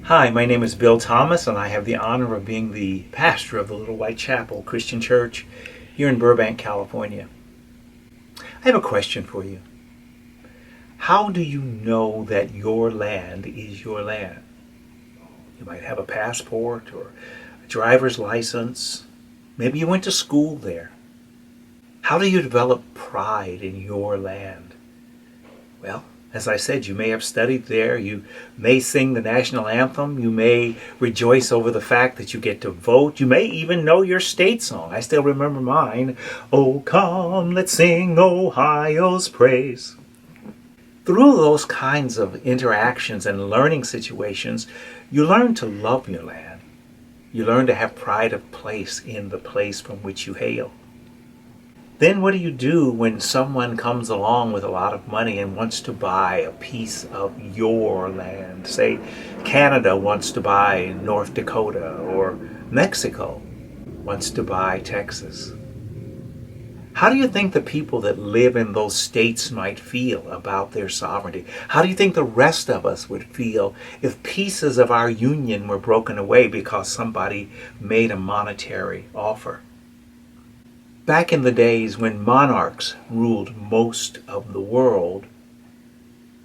Hi, my name is Bill Thomas, and I have the honor of being the pastor of the Little White Chapel Christian Church here in Burbank, California. I have a question for you. How do you know that your land is your land? You might have a passport or a driver's license. Maybe you went to school there. How do you develop pride in your land? Well, as I said, you may have studied there. You may sing the national anthem. You may rejoice over the fact that you get to vote. You may even know your state song. I still remember mine. Oh, come, let's sing Ohio's praise. Through those kinds of interactions and learning situations, you learn to love your land. You learn to have pride of place in the place from which you hail. Then what do you do when someone comes along with a lot of money and wants to buy a piece of your land? Say Canada wants to buy North Dakota, or Mexico wants to buy Texas. How do you think the people that live in those states might feel about their sovereignty? How do you think the rest of us would feel if pieces of our union were broken away because somebody made a monetary offer? Back in the days when monarchs ruled most of the world,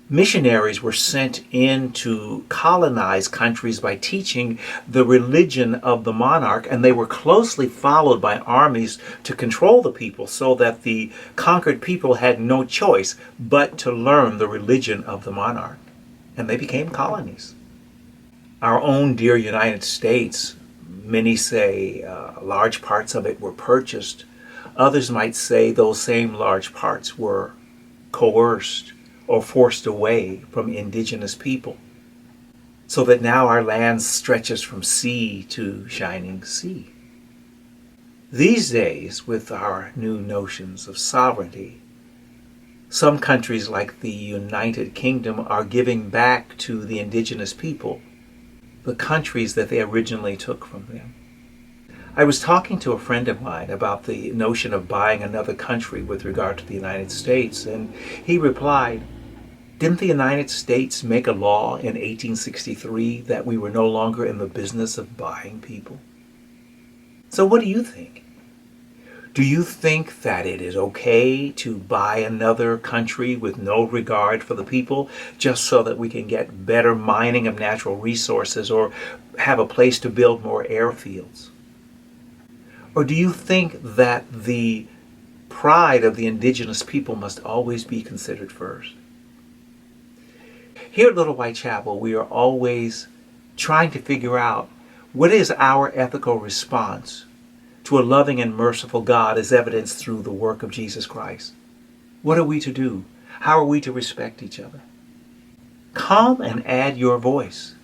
missionaries were sent in to colonize countries by teaching the religion of the monarch, and they were closely followed by armies to control the people so that the conquered people had no choice but to learn the religion of the monarch. And they became colonies. Our own dear United States, many say large parts of it were purchased. Others might say those same large parts were coerced or forced away from indigenous people, so that now our land stretches from sea to shining sea. These days, with our new notions of sovereignty, some countries like the United Kingdom are giving back to the indigenous people the countries that they originally took from them. I was talking to a friend of mine about the notion of buying another country with regard to the United States, and he replied, "Didn't the United States make a law in 1863 that we were no longer in the business of buying people?" So what do you think? Do you think that it is okay to buy another country with no regard for the people just so that we can get better mining of natural resources or have a place to build more airfields? Or do you think that the pride of the indigenous people must always be considered first? Here at Little White Chapel, we are always trying to figure out what is our ethical response to a loving and merciful God as evidenced through the work of Jesus Christ. What are we to do? How are we to respect each other? Come and add your voice.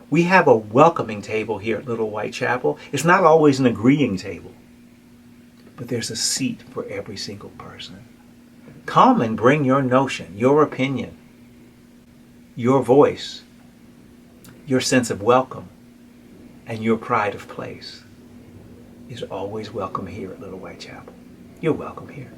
We have a welcoming table here at Little White Chapel. It's not always an agreeing table, but there's a seat for every single person. Come and bring your notion, your opinion, your voice, your sense of welcome, and your pride of place is always welcome here at Little White Chapel. You're welcome here.